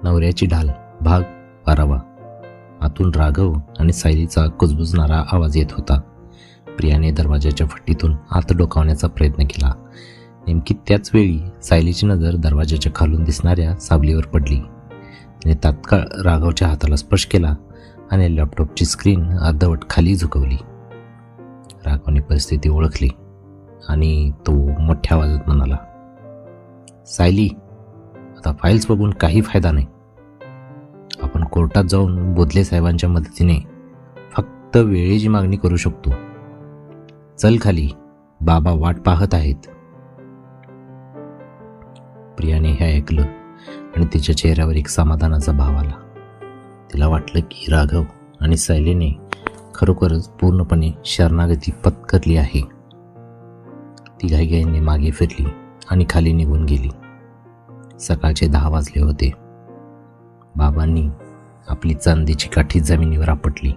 नवऱ्याची ढाल भाग 12. आतून राघव आणि सायलीचा कुजबुजणारा आवाज येत होता. प्रियाने दरवाजाच्या फट्टीतून आत डोकावण्याचा प्रयत्न केला. नेमकी त्याच वेळी सायलीची नजर दरवाजाच्या खालून दिसणाऱ्या सावलीवर पडली. तिने तात्काळ राघवच्या हाताला स्पर्श केला आणि लॅपटॉपची स्क्रीन अर्धवट खाली झुकवली. राघवने परिस्थिती ओळखली आणि तो मोठ्या आवाजात म्हणाला, सायली, आता फाईल्स बघून काही फायदा नाही. आपण कोर्टात जाऊन बोधले साहेबांच्या मदतीने फक्त वेळेची मागणी करू शकतो. चल खाली, बाबा वाट पाहत आहेत. प्रियाने हे ऐकलं आणि तिच्या चेहऱ्यावर एक समाधानाचा भाव आला. तिला वाटलं की राघव आणि सायलीने खरोखरच पूर्णपणे शरणागती पत्करली आहे. ती घाईघाईने मागे फिरली आणि खाली निघून गेली. सकाळचे 10 वाजले होते. बाबांनी आपली चांदीची काठी जमिनीवर आपटली.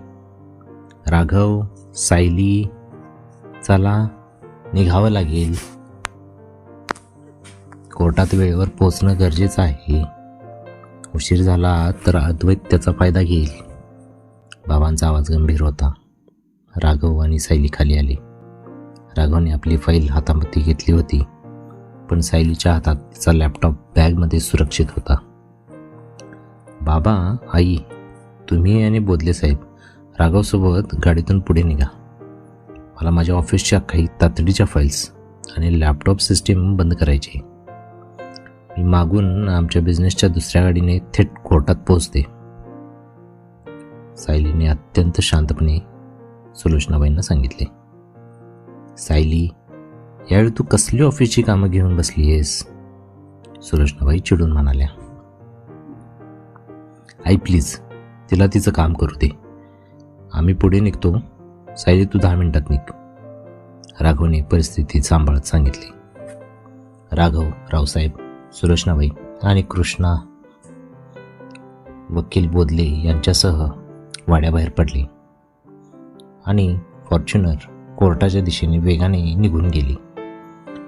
राघव, सायली, चला, निघावं लागेल. कोर्टात वेळेवर पोहोचणं गरजेचं आहे. उशीर झाला तर अद्वैत त्याचा फायदा घेईल. बाबांचा आवाज गंभीर होता. राघव आणि सायली खाली आले. राघवने आपली फाईल हातामध्ये घेतली होती, पण सायलीच्या हातात तिचा लॅपटॉप बॅगमध्ये सुरक्षित होता. बाबा, आई, तुम्ही आणि बोधले साहेब राघवसोबत गाडीतून पुढे निघा. मला माझ्या ऑफिसच्या काही तातडीच्या फाईल्स आणि लॅपटॉप सिस्टीम बंद करायची. मी मागून आमच्या बिझनेसच्या दुसऱ्या गाडीने थेट कोर्टात पोहोचते. सायलीने अत्यंत शांतपणे सुलोचनाबाईंना सांगितले. सायली, यावेळी तू कसली ऑफिसची कामं घेऊन बसली आहेस? सुलोचनाबाई चिडून म्हणाल्या. आई प्लीज, तिला तिचं काम करू दे. आम्ही पुढे निघतो. सायली, तू 10 मिनिटात निघ. राघवने परिस्थिती सांभाळत सांगितली. राघव, रावसाहेब, सुलोचनाबाई आणि कृष्णा वकील बोधले यांच्यासह वाड्याबाहेर पडले आणि फॉर्च्युनर कोर्टाच्या दिशेने वेगाने निघून गेली.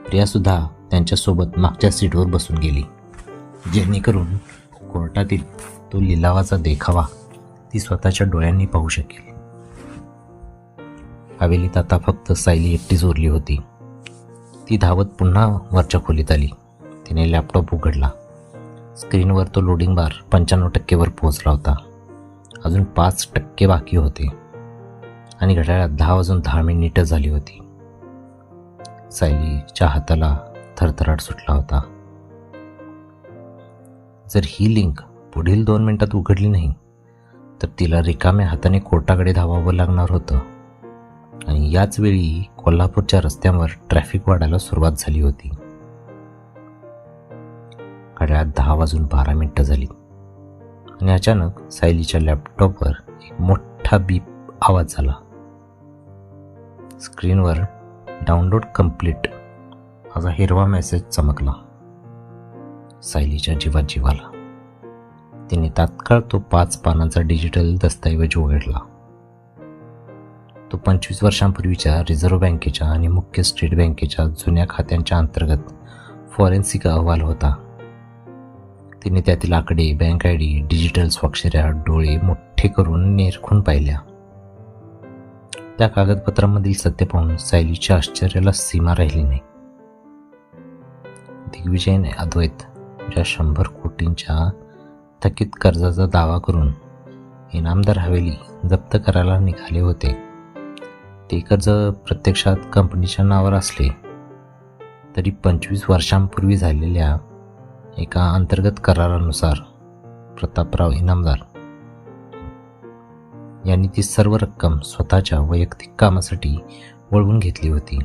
प्रियासुद्धा त्यांच्यासोबत मागच्या सीटवर बसून गेली, जेणेकरून कोर्टातील तो लिलावाचा देखावा ती स्वतःच्या डोळ्यांनी पाहू शकेल. हवेलीत आता फक्त सायली एकटीच उरली होती. ती धावत पुन्हा वरच्या खोलीत आली. तिने लॅपटॉप उघडला. स्क्रीनवर तो लोडिंग बार 95% पोहोचला होता. अजून 5% बाकी होते आणि घड्याळात 10:10 झाली होती. सायलीच्या हाताला थरथराट सुटला होता. जर ही लिंक पुढील 2 मिनिटात उघडली नाही तर तिला रिकाम्या हाताने कोर्टाकडे धावावं लागणार होतं. आणि याच वेळी कोल्हापूरच्या रस्त्यांवर ट्रॅफिक वाढायला सुरुवात झाली होती. घड्याळात 10:12 झाली आणि अचानक सायलीच्या लॅपटॉपवर एक मोठा बीप आवाज झाला. स्क्रीनवर डाउनलोड कंप्लीट असा हिरवा मेसेज चमकला. सायलीच्या जीवात जीव आला. तिने तात्काळ तो 5 पानांचा डिजिटल दस्तऐवज उघडला. तो 25 वर्षांपूर्वीच्या रिझर्व्ह बँकेच्या आणि मुख्य स्टेट बँकेच्या जुन्या खात्यांच्या अंतर्गत फॉरेन्सिक अहवाल होता. तिने त्यातील आकडे, बँक आय डी, डिजिटल स्वाक्षऱ्या डोळे मोठे करून निरखून पाहिल्या. त्या कागदपत्रांमधील सत्य पाहून सायलीच्या आश्चर्याला सीमा राहिली नाही. दिग्विजयने अद्वैत ज्या 100 कोटींच्या थकीत कर्जाचा दावा करून इनामदार हवेली जप्त करायला निघाले होते, ते कर्ज प्रत्यक्षात कंपनीच्या नावावर असले तरी 25 वर्षांपूर्वी झालेल्या एका अंतर्गत करारानुसार प्रतापराव इनामदार यांनी ती सर्व रक्कम स्वतःच्या वैयक्तिक कामासाठी वळवून घेतली होती.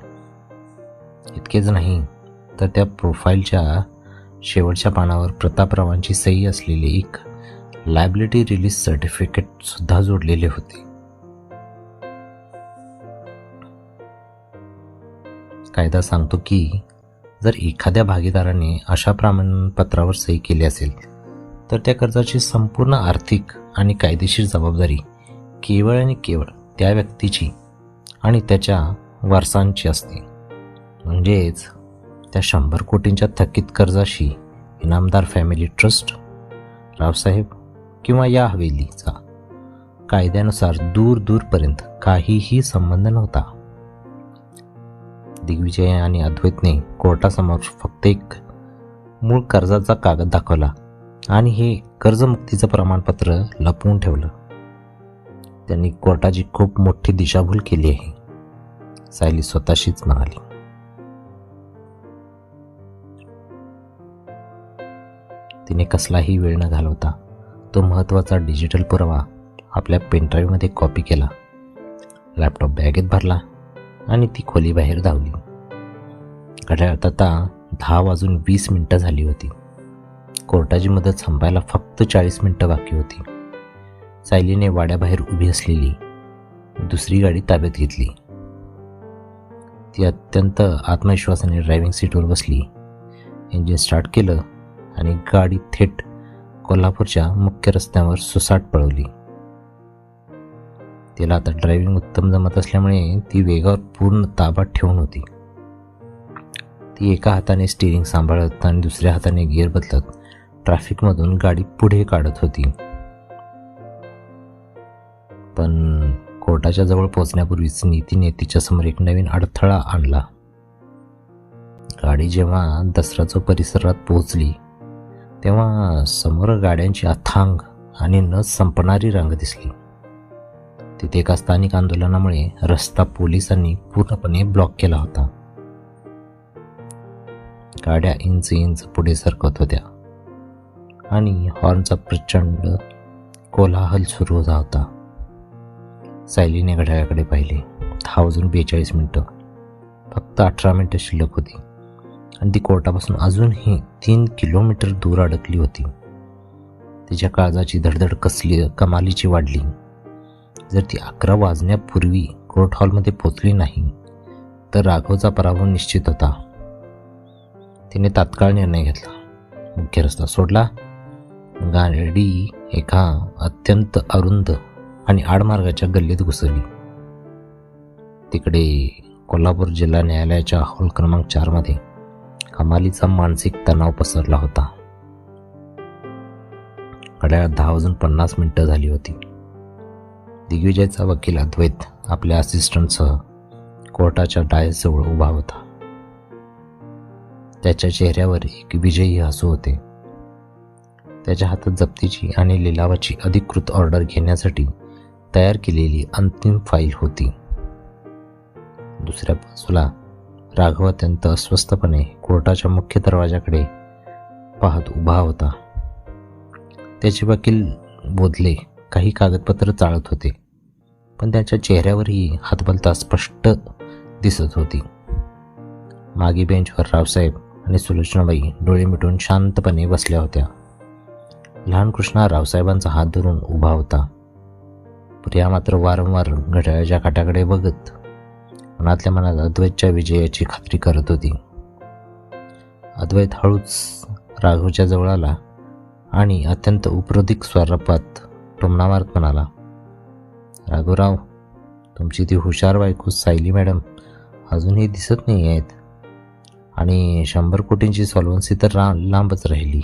इतकेच नाही तर त्या प्रोफाईलच्या शेवटच्या पानावर प्रतापरावांची सही असलेले एक लायबिलिटी रिलीज सर्टिफिकेट सुद्धा जोडलेले होते. कायदा सांगतो की जर एखाद्या भागीदाराने अशा प्रमाणपत्रावर सही केली असेल तर त्या कर्जाची संपूर्ण आर्थिक आणि कायदेशीर जबाबदारी केवळ आणि केवळ त्या व्यक्तीची आणि त्याच्या वारसांची असते. म्हणजेच त्या 100 कोटींच्या थकीत कर्जाशी इनामदार फॅमिली ट्रस्ट, रावसाहेब किंवा या हवेलीचा कायद्यानुसार दूर दूरपर्यंत काहीही संबंध नव्हता. दिग्विजय आणि अद्वैतने कोर्टासमोर फक्त एक मूळ कर्जाचा कागद दाखवला आणि हे कर्जमुक्तीचं प्रमाणपत्र लपवून ठेवलं. त्यांनी कोर्टाची खूप मोठी दिशाभूल केली आहे, सायली स्वतःशीच म्हणाली. तिने कसलाही वेळ न घालवता तो महत्त्वाचा डिजिटल पुरावा आपल्या पेनड्राईव्हमध्ये कॉपी केला, लॅपटॉप बॅगेत भरला आणि ती खोली बाहेर धावली. घड्याळात आता 10:20 झाली होती. कोर्टाची मुदत संपायला फक्त 40 मिनिटं बाकी होती. सायलीने वाड्याबाहेर उभी असलेली दुसरी गाडी ताब्यात घेतली. ती अत्यंत आत्मविश्वासाने ड्रायव्हिंग सीटवर बसली, इंजिन स्टार्ट केलं आणि गाडी थेट कोल्हापूरच्या मुख्य रस्त्यावर सुसाट पळवली. तिला आता ड्रायव्हिंग उत्तम जमत असल्यामुळे ती वेगावर पूर्ण ताबा ठेवून होती. ती एका हाताने स्टीअरिंग सांभाळत आणि दुसऱ्या हाताने गिअर बदलत ट्रॅफिकमधून गाडी पुढे काढत होती. पण कोर्टाच्या जवळ पोहोचण्यापूर्वीच नीतीने तिच्यासमोर एक नवीन अडथळा आणला. गाडी जेव्हा दसराचो परिसरात पोहोचली तेव्हा समोर गाड्यांची अथांग आणि न संपणारी रांग दिसली. तिथे एका स्थानिक आंदोलनामुळे रस्ता पोलिसांनी पूर्णपणे ब्लॉक केला होता. गाड्या इंच पुढे सरकत होत्या आणि हॉर्नचा प्रचंड कोलाहल सुरू होता. सायलीने घड्याळाकडे पाहिले. 10:42. फक्त 18 मिनिटं शिल्लक होती आणि ती कोर्टापासून अजूनही 3 किलोमीटर दूर अडकली होती. तिच्या काळजाची धडधड कमालीची वाढली. जर ती 11 वाजण्यापूर्वी कोर्ट हॉलमध्ये पोचली नाही तर राघवचा पराभव निश्चित होता. तिने तात्काळ निर्णय घेतला. मुख्य रस्ता सोडला. गाडी एका अत्यंत अरुंद आणि आडमार्गाच्या गल्लीत घुसली. तिकडे कोल्हापूर जिल्हा न्यायालयाच्या हॉल क्रमांक 4 मध्ये कमालीचा मानसिक तणाव पसरला होता. घड्याळात 10:50 झाली होती. दिग्विजयचा वकील अद्वैत आपल्या असिस्टंटसह कोर्टाच्या डायसजवळ उभा होता. त्याच्या चेहऱ्यावर एक विजयी हसू होते. त्याच्या हातात जप्तीची आणि लिलावाची अधिकृत ऑर्डर घेण्यासाठी तयार केलेली अंतिम फाईल होती. दुसऱ्या बाजूला राघव अत्यंत अस्वस्थपणे कोर्टाच्या मुख्य दरवाजाकडे पाहत उभा होता. त्याचे वकील बोधले काही कागदपत्र चाळत होते, पण त्याच्या चेहऱ्यावरही हातबलता स्पष्ट दिसत होती. मागे बेंचवर रावसाहेब आणि सुलोचनाबाई डोळे मिटून शांतपणे बसल्या होत्या. लहान कृष्णा रावसाहेबांचा हात धरून उभा होता. प्रिया मात्र वारंवार घड्याळाच्या काट्याकडे बघत मनातल्या मनात अद्वैतच्या विजयाची खात्री करत होती. अद्वैत हळूच राघवच्या जवळ आला आणि अत्यंत उपरोधिक स्वरूपात टोमणा मारत म्हणाला, राघवराव, तुमची ती हुशार बायको सायली मॅडम अजूनही दिसत नाही आहेत आणि 100 कोटींची सॉल्व्हन्सी तर लांबच राहिली.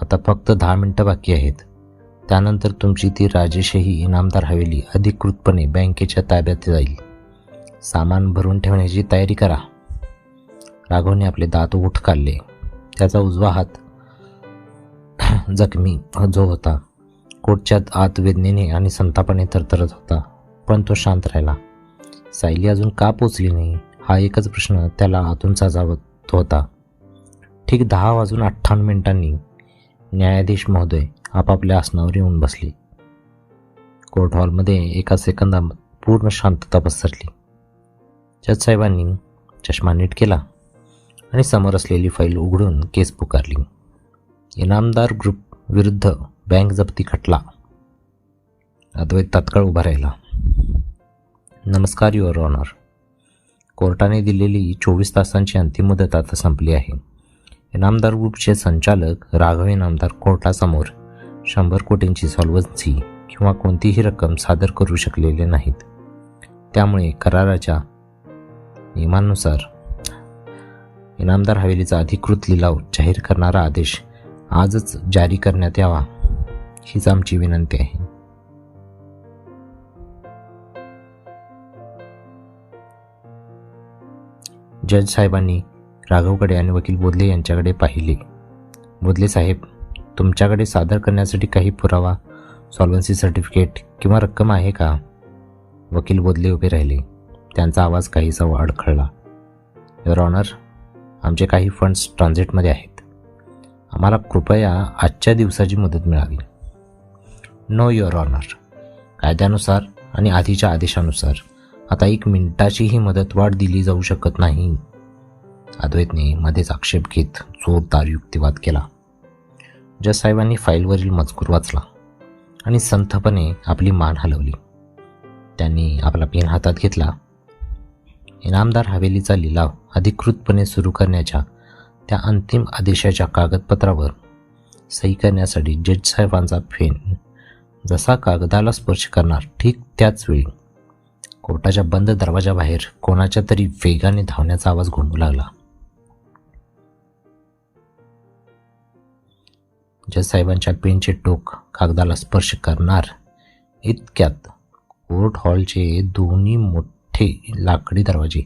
आता फक्त 10 मिनिटं बाकी आहेत. त्यानंतर तुमची ती राजेशाही इनामदार हवेली अधिकृतपणे बँकेच्या ताब्यात जाईल. सामान भरून ठेवण्याची तयारी करा. राघवने आपले दात ओठ काढले. त्याचा उजवा हात जखमी जो होता कोर्टच्या आत वेदनेने आणि संतापाने थरथरत होता, पण तो शांत राहिला. सायली अजून का पोचली नाही हा एकच प्रश्न त्याला आतून साजावत होता. ठीक 10:58 न्यायाधीश महोदय आपापल्या आसनावर येऊन बसले. कोर्ट हॉलमध्ये एका सेकंदात पूर्ण शांतता पसरली. जज साहेबांनी चष्मा नीट केला आणि समोर असलेली फाईल उघडून केस पुकारली. इनामदार ग्रुप विरुद्ध बँक जप्ती खटला. अद्वैत तात्काळ उभा राहिला. नमस्कार युअर ऑनर. कोर्टाने दिलेली 24 तासांची अंतिम मुदत आता संपली आहे. इनामदार ग्रुपचे संचालक राघव इनामदार कोर्टासमोर 100 कोटींची सॉल्व्हन्सी किंवा कोणतीही रक्कम सादर करू शकलेले नाहीत. त्यामुळे कराराच्या नियमानुसार इनामदार हवेलीचा अधिकृत लिलाव जाहीर करणारा आदेश आजच जारी करण्यात यावा हीच आमची विनंती आहे. जज साहेबांनी राघवकडे आणि वकील बोधले यांच्याकडे पाहिले. बोधले साहेब, तुमच्याकडे सादर करण्यासाठी काही पुरावा, सॉल्व्हन्सी सर्टिफिकेट किंवा रक्कम आहे का? वकील बोधले उभे राहिले. त्यांचा आवाज काहीसा अडखळला. युअर ऑनर, आमचे काही फंड्स ट्रान्झिटमध्ये आहेत. आम्हाला कृपया आजच्या दिवसाची मदत मिळावी. नो युअर ऑनर, कायद्यानुसार आणि आधीच्या आदेशानुसार आता 1 मिनिटाचीही मुदतवाढ दिली जाऊ शकत नाही. अद्वैतने मध्येच आक्षेप घेत जोरदार युक्तिवाद केला. जज साहेबांनी फाईलवरील मजकूर वाचला आणि संथपणे आपली मान हलवली. त्यांनी आपला पेन हातात घेतला. इनामदार हवेलीचा लिलाव अधिकृतपणे सुरू करण्याच्या त्या अंतिम आदेशाच्या कागदपत्रावर सही करण्यासाठी जज साहेबांचा पेन जसा कागदाला स्पर्श करणार ठीक त्याच वेळी कोर्टाच्या बंद दरवाजाबाहेर कोणाच्या तरी वेगाने धावण्याचा आवाज घुमू लागला. जज साहेबांच्या पेनचे टोक कागदाला स्पर्श करणार इतक्यात कोर्ट हॉलचे दोन्ही मोठे लाकडी दरवाजे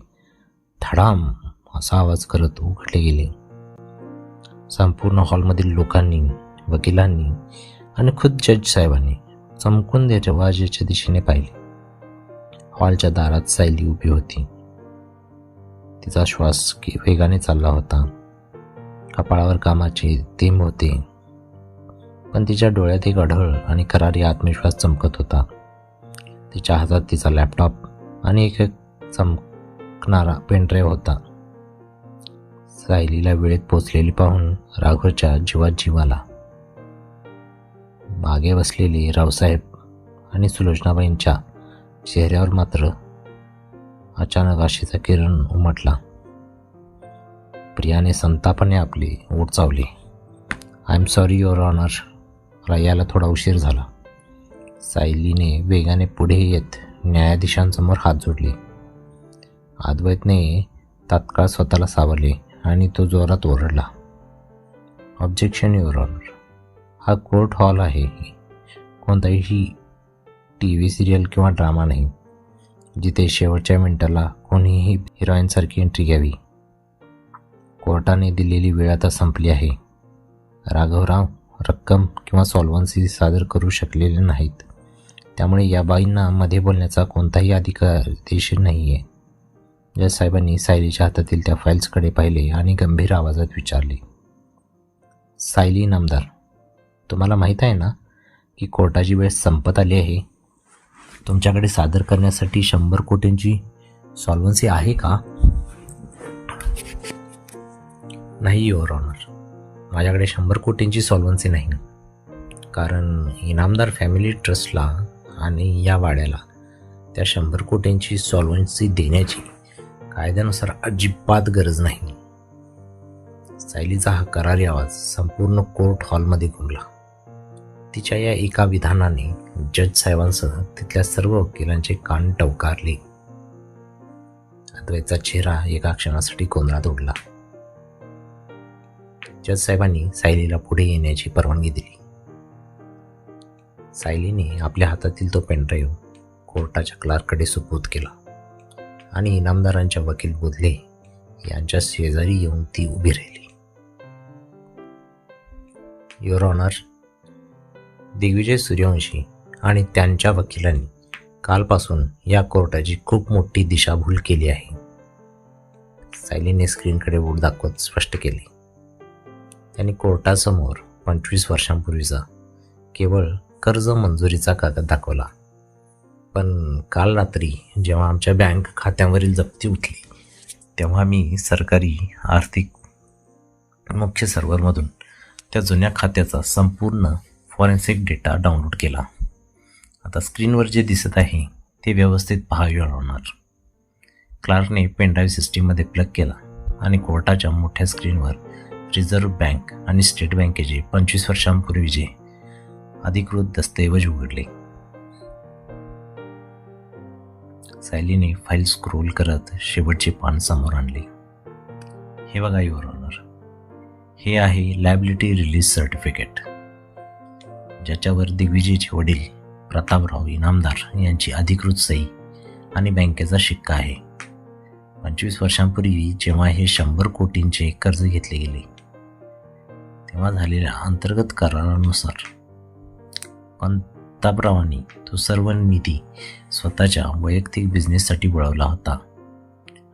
धडाम असा आवाज करत उघडले गेले. संपूर्ण हॉलमधील लोकांनी, वकिलांनी आणि खुद्द जज साहेबांनी चमकून दरवाजाच्या दिशेने पाहिले. हॉलच्या दारात सायली उभी होती. तिचा श्वास वेगाने चालला होता. कपाळावर कामाचे थेंब होते, पण तिच्या डोळ्यात एक अढळ आणि करारी आत्मविश्वास चमकत होता. तिच्या हातात तिचा लॅपटॉप आणि एक चमकणारा पेनड्राईव्ह होता. सायलीला वेळेत पोचलेली पाहून राघवच्या जीवात जीव आला. मागे बसलेले रावसाहेब आणि सुलोचनाबाईंच्या चेहऱ्यावर मात्र अचानक आशेचा किरण उमटला. प्रियाने संतापाने आपले ओठ चावले. I am sorry your honour, मला यायला थोडा उशीर झाला. सायलीने वेगाने पुढे येत न्यायाधीशांसमोर हात जोडले. अद्वैतने तात्काळ स्वतःला सावरले आणि तो जोरात ओरडला. ऑब्जेक्शन युअर ऑनर, हा कोर्ट हॉल आहे, कोणताही TV सिरियल किंवा ड्रामा नाही जिथे शेवटच्या मिनिटाला कोणीही हिरोईनसारखी एंट्री घ्यावी. कोर्टाने दिलेली वेळ आता संपली आहे. राघवराव रक्कम किंवा सॉल्व्हन्सी सादर करू शकलेले नाहीत, त्यामुळे या बाईंना मध्ये बोलण्याचा कोणताही अधिकादेश नाही आहे. जज साहेबांनी सायलीच्या हातातील त्या फाईल्सकडे पाहिले आणि गंभीर आवाजात विचारले. सायली इनामदार, तुम्हाला माहीत आहे ना की कोर्टाची वेळ संपत आली आहे. तुमच्याकडे सादर करण्यासाठी 100 कोटींची सॉल्व्हन्सी आहे का? नाही युअर ऑनर, माझ्याकडे 100 कोटींची सॉल्व्हन्सी नाही, कारण इनामदार फॅमिली ट्रस्टला आणि या वाड्याला त्या 100 कोटींची सॉल्व्हन्सी देण्याची कायद्यानुसार अजिबात गरज नाही. सायलीचा हा करारी आवाज संपूर्ण कोर्ट हॉलमध्ये घुमला. तिच्या या एका विधानाने जज साहेबांसह तिथल्या सर्व वकिलांचे कान टवकारले. अद्वैतचा चेहरा एका क्षणासाठी गोंधळात उडला. जज साहेबांनी सायलीला पुढे येण्याची परवानगी दिली. सायलीने आपल्या हातातील तो पेनड्राईव्ह कोर्टाच्या क्लार्ककडे सुपूर्द केला आणि इनामदारांच्या वकील बोधले यांच्या शेजारी येऊन ती उभी राहिली. युअर ऑनर, दिग्विजय सूर्यवंशी आणि त्यांच्या वकिलांनी कालपासून या कोर्टाची खूप मोठी दिशाभूल केली आहे. सायलीने स्क्रीनकडे बोट दाखवत स्पष्ट केले. त्यांनी कोर्टासमोर 25 वर्षांपूर्वीचा केवळ कर्ज मंजुरीचा कागद दाखवला, पण काल रात्री जेव्हा आमच्या बँक खात्यांवरील जप्ती उठली तेव्हा मी सरकारी आर्थिक मुख्य सर्व्हरमधून त्या जुन्या खात्याचा संपूर्ण फॉरेन्सिक डेटा डाउनलोड केला. आता स्क्रीनवर जे दिसत आहे ते व्यवस्थित पहा युअर ऑनर. क्लार्कने पेनड्राईव्ह सिस्टीममध्ये प्लग केला आणि कोर्टाच्या मोठ्या स्क्रीनवर रिझर्व्ह बँक आणि स्टेट बँकेचे 25 वर्षांपूर्वीचे अधिकृत दस्तऐवज उघडले. सायलीने फाईल स्क्रोल करत शेवटचे पान समोर आणले. हे बघा युअर ऑनर, हे आहे लायबिलिटी रिलीज सर्टिफिकेट, ज्याच्यावर दिग्विजयचे वडील प्रतापराव इनामदार यांची अधिकृत सही आणि बँकेचा शिक्का आहे. 25 वर्षांपूर्वी जेव्हा हे 100 कोटींचे कर्ज घेतले गेले, तेव्हा झालेल्या अंतर्गत करारानुसार प्रतापरावांनी तो सर्व निधी स्वतःच्या वैयक्तिक बिझनेससाठी वळवला होता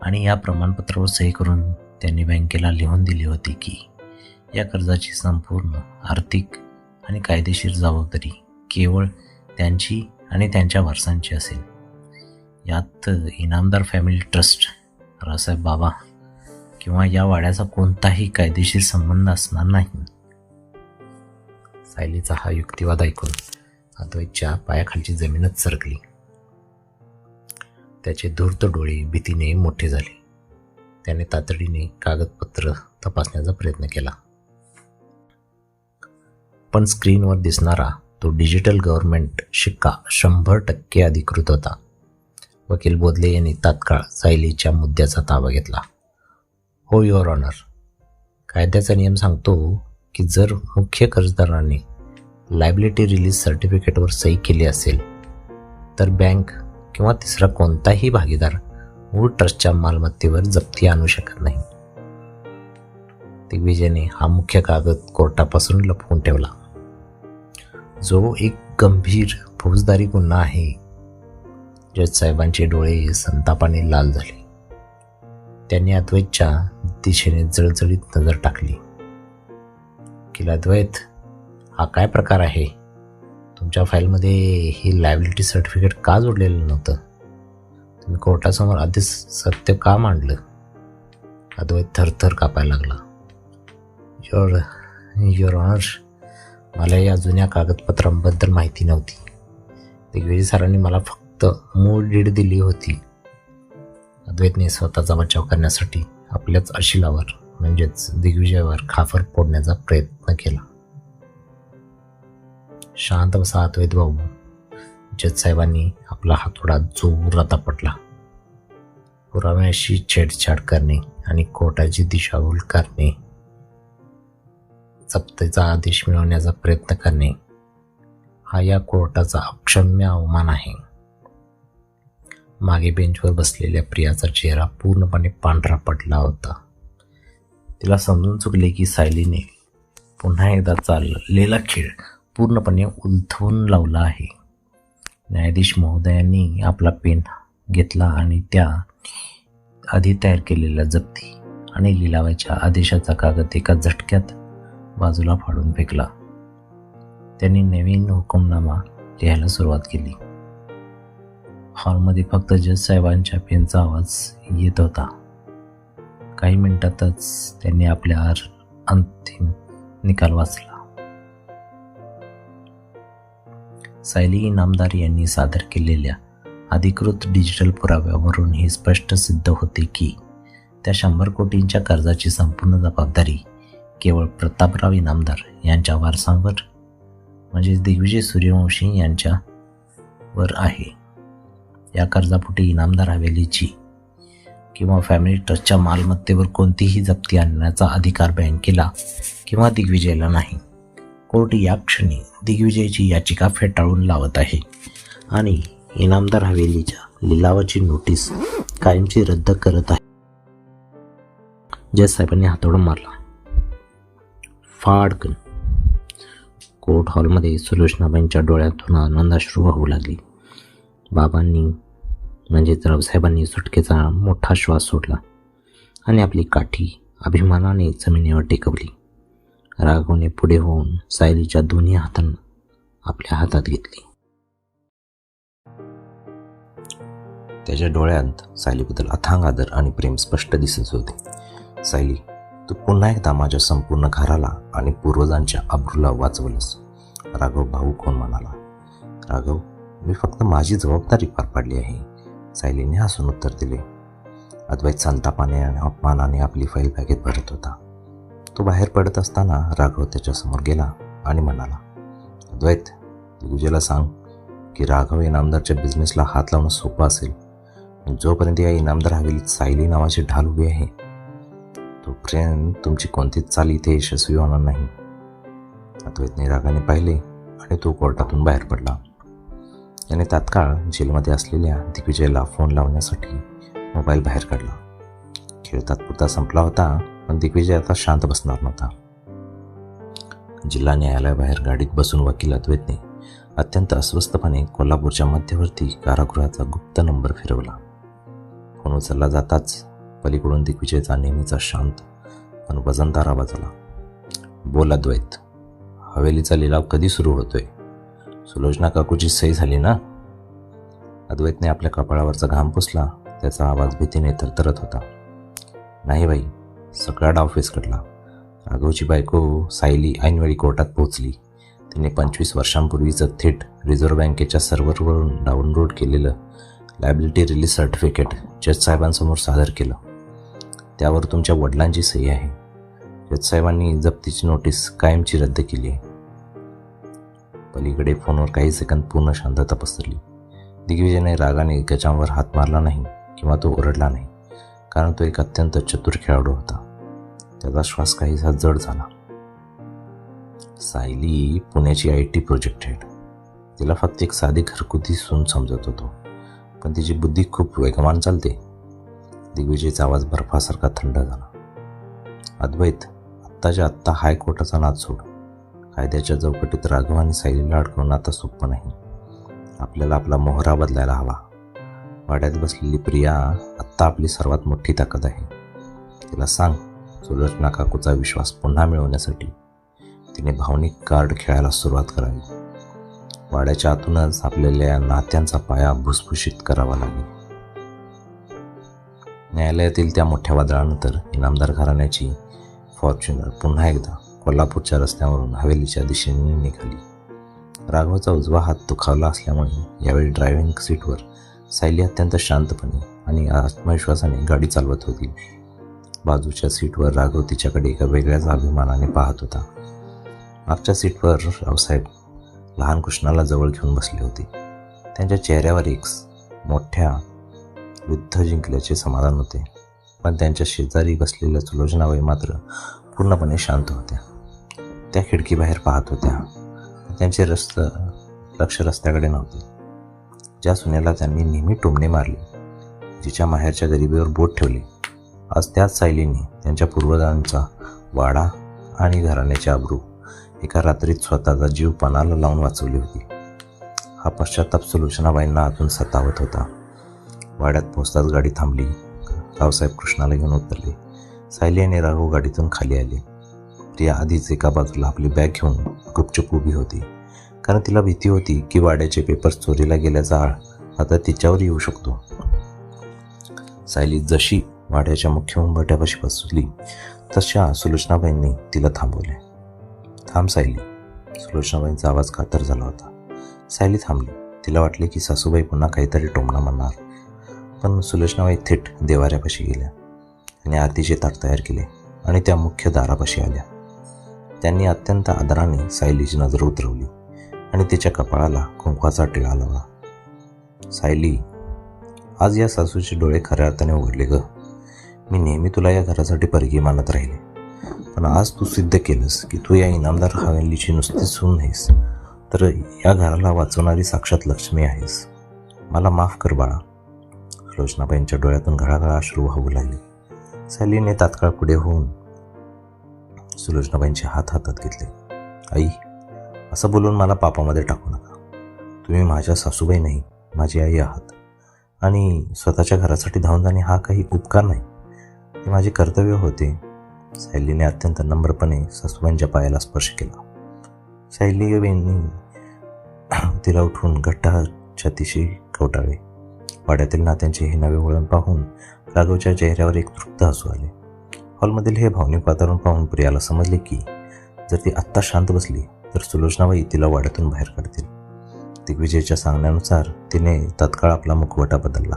आणि या प्रमाणपत्रावर सही करून त्यांनी बँकेला लिहून दिली होती की या कर्जाची संपूर्ण आर्थिक आणि कायदेशीर जबाबदारी केवळ त्यांची आणि त्यांच्या वारसांची असेल. यात इनामदार फॅमिली ट्रस्ट, रावसाहेब बाबा किंवा या वाड्याचा कोणताही कायदेशीर संबंध असणार नाही. सायलीचा हा युक्तिवाद ऐकून अद्वैतच्या पायाखालची जमीनच सरकली. त्याचे धूर्त डोळे भीतीने मोठे झाले. त्याने तातडीने कागदपत्र तपासण्याचा प्रयत्न केला, पण स्क्रीनवर दिसणारा तो डिजिटल गव्हर्नमेंट शिक्का 100% अधिकृत होता. वकील बोधले यांनी तात्काळ सायलीच्या मुद्द्याचा ताबा घेतला. हो युअर ऑनर, कायद्याचा नियम सांगतो की जर मुख्य कर्जदाराने लायबिलिटी रिलीज सर्टिफिकेटवर सही केली असेल तर बँक किंवा तिसरा कोणताही भागीदार मूळ ट्रस्टच्या मालमत्तेवर जप्ती आणू शकत नाही. दिग्विजयने हा मुख्य कागद कोर्टापासून लपवून ठेवला, जो एक गंभीर फौजदारी गुन्हा आहे. जज साहेबांचे डोळे संतापाने लाल झाले. त्यांनी अद्वैतच्या दिशेने जळजळीत नजर टाकली. की अद्वैत, हा काय प्रकार आहे? तुमच्या फाईलमध्ये ही लायबिलिटी सर्टिफिकेट का जोडलेलं नव्हतं? तुम्ही कोर्टासमोर आधीच सत्य का मांडलं? अद्वैत थरथर कापायला लागला. युअर ऑनर, मला या जुन्या कागदपत्रांबद्दल माहिती नव्हती. दिग्विजय सरांनी मला फक्त मूळ डीड दिली होती. अद्वैतने स्वतःचा बचाव करण्यासाठी आपल्याच अशिलावर म्हणजेच दिग्विजयावर खापर फोडण्याचा प्रयत्न केला. शांत बसा अद्वैत भाऊ. जज साहेबांनी आपला हातोडा जोरात आपटला. पुराव्याशी छेडछाड करणे आणि कोर्टाची दिशाभूल करणे, जप्तीचा आदेश मिळवण्याचा प्रयत्न करणे हा या कोर्टाचा अक्षम्य अवमान आहे. मागे बेंचवर बसलेल्या प्रियाचा चेहरा पूर्णपणे पांढरा पडला होता. तिला समजून चुकले की सायलीने पुन्हा एकदा चाललेला खेळ पूर्णपणे उलथवून लावला आहे. न्यायाधीश महोदयांनी आपला पेन घेतला आणि त्या आधी तयार केलेल्या जप्ती आणि लिलावाच्या आदेशाचा कागद एका झटक्यात बाजूला फाडून फेकला. त्यांनी नवीन हुकुमनामा लिहायला सुरुवात केली. हॉलमध्ये फक्त जज साहेबांच्या पेनचा आवाज येत होता. काही मिनिटातच त्यांनी आपल्या अंतिम निकाल वाचला. सायली इनामदार यांनी सादर केलेल्या अधिकृत डिजिटल पुराव्यावरून हे स्पष्ट सिद्ध होते की त्या 100 कोटींच्या कर्जाची संपूर्ण जबाबदारी केवळ प्रतापराव इनामदार यांच्या वारसांवर म्हणजेच दिग्विजय सूर्यवंशी यांच्यावर आहे. या कर्जापोटी इनामदार हवेलीची किंवा फॅमिली ट्रस्टच्या मालमत्तेवर कोणतीही जप्ती आणण्याचा अधिकार बँकेला किंवा दिग्विजयला नाही. कोर्ट या क्षणी दिग्विजयची याचिका फेटाळून लावत आहे आणि इनामदार हवेलीच्या लिलावाची नोटीस कायमची रद्द करत आहे. जज साहेबांनी हातोडा मारला. फाडकन. कोर्ट हॉलमध्ये सुलोचनाबाईंच्या डोळ्यातून आनंदाश्रू वाहू लागली. बाबांनी म्हणजेच रावसाहेबांनी सुटकेचा मोठा श्वास सोडला आणि आपली काठी अभिमानाने जमिनीवर टेकवली. राघवने पुढे होऊन सायलीच्या दोन्ही हातांना आपल्या हातात घेतली. त्याच्या डोळ्यात सायलीबद्दल अथांग आदर आणि प्रेम स्पष्ट दिसत होते. सायली, तू पुन्हा एकदा माझ्या संपूर्ण घराला आणि पूर्वजांच्या अब्रूला वाचवलंस. राघव भाऊक होऊन म्हणाला. राघव, मी फक्त माझी जबाबदारी पार पाडली आहे, सायलीने हसून उत्तर दिले. अद्वैत संतापाने आणि अपमानाने आपली फाईल बॅगेत भरत होता. तो बाहेर पडत असताना राघव त्याच्यासमोर गेला आणि म्हणाला, अद्वैत, दिग्विजयला सांग की राघव इनामदारच्या बिझनेसला हात लावणं सोपं असेल. जोपर्यंत या इनामदार हवेलीत सायली नावाची ढाल उभी आहे तोपर्यंत तुमची कोणतीच चाल इथे यशस्वी होणार नाही. अद्वैतने रागाने पाहिले आणि तो कोर्टातून बाहेर पडला. त्याने तात्काळ जेलमध्ये असलेल्या दिग्विजयला फोन लावण्यासाठी मोबाईल बाहेर काढला. खेळ तात्पुरता संपला होता, पण दिग्विजय आता शांत बसणार नव्हता. जिल्हा न्यायालयाबाहेर गाडीत बसून वकील अद्वैतने अत्यंत अस्वस्थपणे कोल्हापूरच्या मध्यवर्ती कारागृहाचा गुप्त नंबर फिरवला. फोन उचलला जाताच पलीकडून दिग्विजयचा नेहमीचा शांत पण वजनदार आवाज आला. बोल अद्वैत, हवेलीचा लिलाव कधी सुरू होतोय? सुलोचना काकूची सही झाली ना? अद्वैतने आपल्या कपाळावरचा घाम पुसला. त्याचा आवाज भीतीने थरथरत होता. नाही बाई, सगळा डाव फेसकडला. राघवची बायको सायली ऐनवेळी कोर्टात पोहोचली. तिने 25 वर्षांपूर्वीचं थेट रिझर्व्ह बँकेच्या सर्व्हरवरून डाउनलोड केलेलं लायबिलिटी रिलीज सर्टिफिकेट जज साहेबांसमोर सादर केलं. त्यावर तुमच्या वडिलांची सही आहे. जज साहेबांनी जप्तीची नोटीस कायमची रद्द केली आहे. पलीकडे फोनवर काही सेकंद पूर्ण शांतता पसरली. दिग्विजयने रागाने गजांवर हात मारला नाही किंवा तो ओरडला नाही, कारण तो एक अत्यंत चतुर खेळाडू होता. त्याचा श्वास काहीसा जड झाला. सायली पुण्याची IT प्रोजेक्ट हेड. तिला फक्त एक साधी घरगुती सून समजत होतो, पण तिची बुद्धी खूप वेगवान चालते. दिग्विजयचा आवाज बर्फासारखा थंड झाला. अद्वैत, आत्ताच्या आत्ता हायकोर्टाचा नाद सोड. कायद्याच्या चौकटीत राघव आणि सायलीला अडकवणं आता सोपं नाही. आपल्याला आपला मोहरा बदलायला हवा. वाड्यात बसलेली प्रिया आत्ता आपली सर्वात मोठी ताकद आहे. तिला सांग, सुलोचना काकूचा विश्वास पुन्हा मिळवण्यासाठी तिने भावनिक कार्ड खेळायला सुरुवात करावी. वाड्याच्या आतूनच आपल्याला या नात्यांचा पाया भुसभुशीत करावा लागेल. न्यायालयातील त्या मोठ्या वादळानंतर इनामदार घराण्याची फॉर्च्युनर पुन्हा एकदा कोल्हापूरच्या रस्त्यावरून हवेलीच्या दिशेने निघाली. राघवचा उजवा हात दुखावला असल्यामुळे यावेळी ड्रायव्हिंग सीटवर सायली अत्यंत शांतपणे आणि आत्मविश्वासाने गाडी चालवत होती. बाजूच्या सीटवर राघव तिच्याकडे एका वेगळ्याच अभिमानाने पाहत होता. मागच्या सीटवर रावसाहेब लहान कृष्णाला जवळ घेऊन बसले होते. त्यांच्या चेहऱ्यावर एक मोठ्या युद्ध जिंकल्याचे समाधान होते, पण त्यांच्या शेजारी बसलेल्या सुलोचनाबाई मात्र पूर्णपणे शांत होत्या. त्या खिडकीबाहेर पाहत होत्या. त्यांचे लक्ष रस्त्याकडे नव्हते. ज्या सुनेला त्यांनी नेहमी टोमणे मारले, जिच्या माहेरच्या गरिबीवर बोट ठेवले, आज त्याच सायलीने त्यांच्या पूर्वजांचा वाडा आणि घराण्याची आबरू एका रात्रीत स्वतःचा जीव पणाला लावून वाचवली होती. हा पश्चाताप सुलोचनाबाईंना आतून सतावत होता. वाड्यात पोहोचताच गाडी थांबली. रावसाहेब कृष्णाला घेऊन उतरले. सायली आणि राघव गाडीतून खाली आले. प्रिया आधीच एका बाजूला आपली बॅग घेऊन गुपचूप उभी होती, कारण तिला भीती होती की वाड्याचे पेपर्स चोरीला गेल्याचा आळ आता तिच्यावर येऊ शकतो. सायली जशी वाड्याच्या मुख्य उंबरठ्यापाशी बसली तशा सुलोचनाबाईंनी तिला थांबवले. थांब सायली. सुलोचनाबाईंचा आवाज कातर झाला होता. सायली थांबली. तिला वाटले की सासूबाई पुन्हा काहीतरी टोमणा म्हणणार, पण सुलोचनाबाई थेट देवाऱ्यापाशी गेल्या आणि आरतीचे ताट तयार केले आणि त्या मुख्य दारापाशी आल्या. त्यांनी अत्यंत आदराने सायलीची नजर उतरवली आणि तिच्या कपाळाला कुंकवाचा टिळा लावला. सायली, आज या सासूचे डोळे खऱ्या अर्थाने उघडले ग. मी नेहमी तुला या घरासाठी परगी मानत राहिले, पण आज तू सिद्ध केलंस की तू या इनामदार हवेलीची नुसती सून आहेस, तर या घराला वाचवणारी साक्षात लक्ष्मी आहेस. मला माफ कर बाळा. सुलोचनाबाईंच्या डोळ्यातून घळाघळा अश्रू वाहू लागले. सायलीने तात्काळ पुढे होऊन सुलोचनाबाईंचे हात हातात घेतले. आई, असं बोलून मला पापामध्ये टाकू नका. तुम्ही माझ्या सासूबाई नाही, माझी आई आहात, आणि स्वतःच्या घरासाठी धावून जाणे हा काही उपकार नाही, हे माझे कर्तव्य होते. सायलीने अत्यंत नम्रपणे सासूबाईंच्या पायाला स्पर्श केला. सायलीबाईंनी तिला उठवून घट्ट छातीशी कवटाळले. वाड्यातील नात्यांचे हे नवे वळण पाहून राघवच्या चेहऱ्यावर एक तृप्त हसू आले. हॉलमधील हे भावनिक वातावरण पाहून प्रियाला समजले की जर ती आत्ता शांत बसली तर सुलोचनाबाई तिला वाड्यातून बाहेर काढतील. दिग्विजयच्या सांगण्यानुसार तिने तत्काळ आपला मुखवटा बदलला.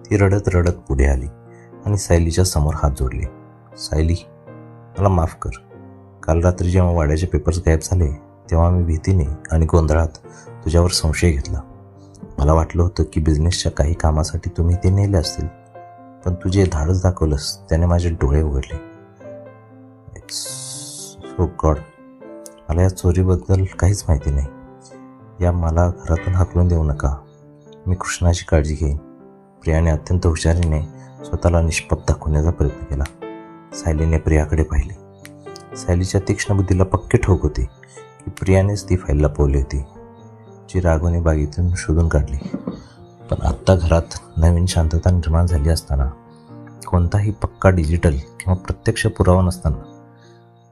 ती रडत रडत पुढे आली आणि सायलीच्या समोर हात जोडले. सायली, मला माफ कर. काल रात्री जेव्हा वाड्याचे पेपर्स गायब झाले तेव्हा मी भीतीने आणि गोंधळात तुझ्यावर संशय घेतला. मला वाटलं होतं की बिझनेसच्या काही कामासाठी तुम्ही ते नेले असतील, पण तुझे धाडस दाखवलंस त्याने माझे डोळे उघडले. सो गॉड, मला या चोरीबद्दल काहीच माहिती नाही. या मला घरातून हाकलून देऊ नका. मी कृष्णाची काळजी घेईन. प्रियाने अत्यंत हुशारीने स्वतःला निष्पाप दाखवण्याचा प्रयत्न केला. सायलीने प्रियाकडे पाहिले. सायलीच्या तीक्ष्ण बुद्धीला पक्के ठाऊक होते की प्रियानेच ती फाईल लपवली होती, जी राघवने बागेतून शोधून काढली. पण आत्ता घरात नवीन शांतता निर्माण झाली असताना, कोणताही पक्का डिजिटल किंवा प्रत्यक्ष पुरावा नसताना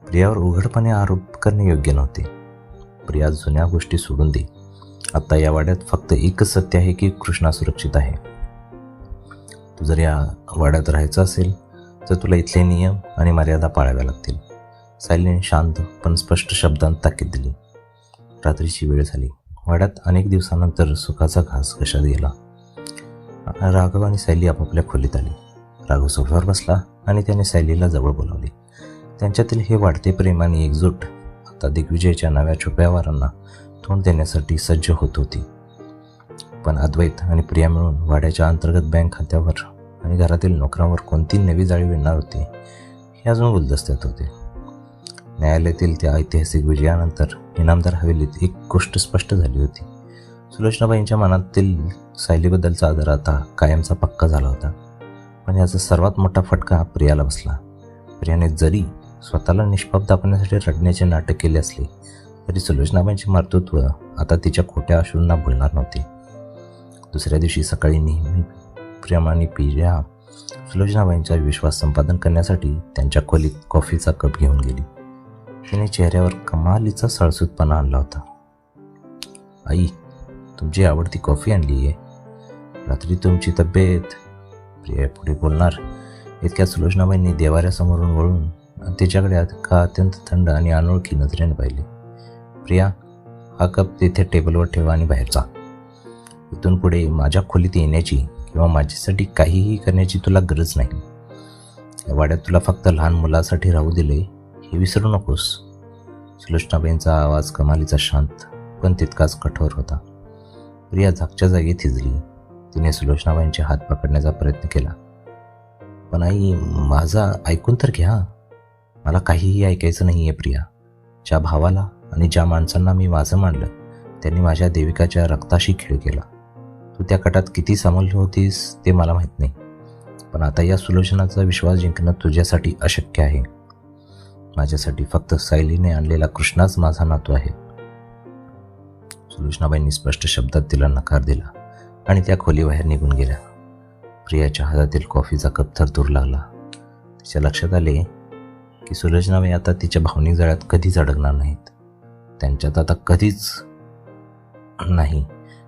प्रियावर उघडपणे आरोप करणे योग्य नव्हते. प्रिया, जुन्या गोष्टी सोडून दे. आता या वाड्यात फक्त एकच सत्य आहे की कृष्णा सुरक्षित आहे. तू जर या वाड्यात राहायचं असेल तर तुला इथले नियम आणि मर्यादा पाळाव्या लागतील. सायलीने शांत पण स्पष्ट शब्दांत ताकीद दिली. रात्रीची वेळ झाली. वाड्यात अनेक दिवसानंतर सुखाचा घास कशात गेला. राघव आणि सायली आपापल्या खोलीत आली. राघव सोफ्यावर बसला आणि त्याने सायलीला जवळ बोलावले. त्यांच्यातील हे वाढते प्रेम आणि एकजूट आता दिग्विजयच्या नव्या छुप्या वारांना तोंड देण्यासाठी सज्ज होत होती. पण अद्वैत आणि प्रिया मिळून वाड्याच्या अंतर्गत बँक खात्यावर आणि घरातील नोकरांवर कोणती नवी जाळी विणणार होती हे अजून गुलदस्त्यात होते. न्यायालयातील त्या ऐतिहासिक विजयानंतर इनामदार हवेलीत एक गोष्ट स्पष्ट झाली होती. सुलोचनाबाईंच्या मनातील सायलीबद्दलचा आदर आता कायमचा पक्का झाला होता. पण याचा सर्वात मोठा फटका प्रियाला बसला. प्रियाने जरी स्वतःला निष्पाप दाखवण्यासाठी रडण्याचे नाटक केले असले तरी सुलोचनाबाईंचे मातृत्व आता तिच्या खोट्या अश्रूंना भुलणार नव्हते. दुसऱ्या दिवशी सकाळी नेहमी प्रियामाने प्रिया सुलोचनाबाईंचा विश्वास संपादन करण्यासाठी त्यांच्या खोलीत कॉफीचा कप घेऊन गेली. तिने चेहऱ्यावर कमालीचा सळसूतपणा आणला होता. आई, तुमची आवडती कॉफी आणली आहे. रात्री तुमची तब्येत. प्रिया पुढे बोलणार इतक्या सुलोचनाबाईंनी देवाऱ्यासमोरून वळून तिच्याकडे अत्यंत थंड आणि अनोळखी नजरेने पाहिले. प्रिया, हा कप तिथे टेबलवर ठेवा आणि बाहेर जा. इथून पुढे माझ्या खोलीत येण्याची किंवा माझ्यासाठी काहीही करण्याची तुला गरज नाही. या वाड्यात तुला फक्त लहान मुलासाठी राहू दिले हे विसरू नकोस. सुलोचनाबाईंचा आवाज कमालीचा शांत पण तितकाच कठोर होता. प्रिया जागच्या जागी थिजली. तिने सुलोचनाबाईंचे हात पकडण्याचा प्रयत्न केला. पण आई, माझा ऐकून तर घ्या. मला काहीही ऐकायचं नाही आहे प्रिया. ज्या भावाला आणि ज्या माणसांना मी माझं मानलं त्यांनी माझ्या देविकाच्या रक्ताशी खेळ केला. तू त्या कटात किती सामोल होतीस ते मला माहीत नाही. पण आता या सुलोचनाचा विश्वास जिंकणं तुझ्यासाठी अशक्य आहे. माझ्यासाठी फक्त सायलीने आणलेला कृष्णाच माझा नातू आहे. सुलोचनाबाईंनी स्पष्ट शब्दात तिला नकार दिला आणि त्या खोलीबाहेर निघून गेल्या. प्रियाच्या हातातील कॉफीचा कप थरथरू लागला. तिच्या लक्षात आले की सुलोचनाबाई आता तिच्या भावनिक जाळ्यात कधीच अडकणार नाहीत. त्यांच्यात आता कधीच नाही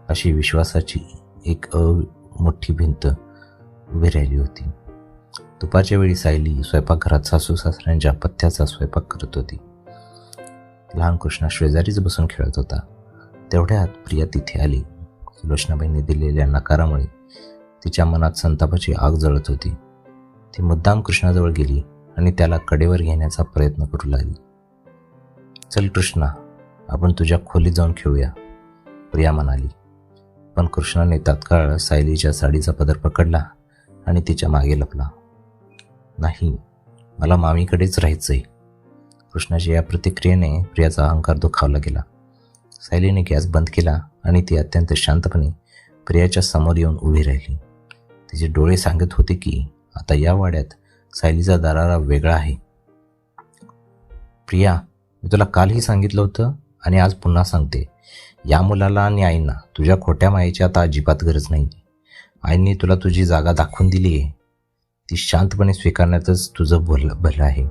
अशी विश्वासाची एक मोठी भिंत उभी राहिली होती. दुपारच्या वेळी सायली स्वयंपाकघरात सासू सासऱ्यांच्या पथ्याचा स्वयंपाक करत होती. लहान कृष्णा शेजारीच बसून खेळत होता. तेवढ्यात प्रिया तिथे आली. सुलोचनाबाईंनी दिलेल्या नकारामुळे तिच्या मनात संतापाची आग जळत होती. ती मुद्दाम कृष्णाजवळ गेली आणि त्याला कडेवर घेण्याचा प्रयत्न करू लागली. चल कृष्णा, आपण तुझ्या खोलीत जाऊन खेळूया, प्रिया म्हणाली. पण कृष्णाने तात्काळ सायलीच्या साडीचा पदर पकडला आणि तिच्या मागे लपला. नाही, मला मामीकडेच राहायचंय. कृष्णाच्या या प्रतिक्रियेने प्रियाचा अहंकार दुखावला गेला. सायलीने गॅस बंद केला आणि ती अत्यंत शांतपणे प्रियाच्या समोर येऊन उभी राहिली. तिचे डोळे सांगत होते की आता या वाड्यात सायलीचा दरारा वेगळा आहे. प्रिया, मी तुला कालही सांगितलं होतं आणि आज पुन्हा सांगते, या मुलाला आणि आईंना तुझ्या खोट्या मायेची आता अजिबात गरज नाही. आईंनी तुला तुझी जागा दाखवून दिली आहे. ती शांतपणे स्वीकारण्यातच तुझं भलं आहे.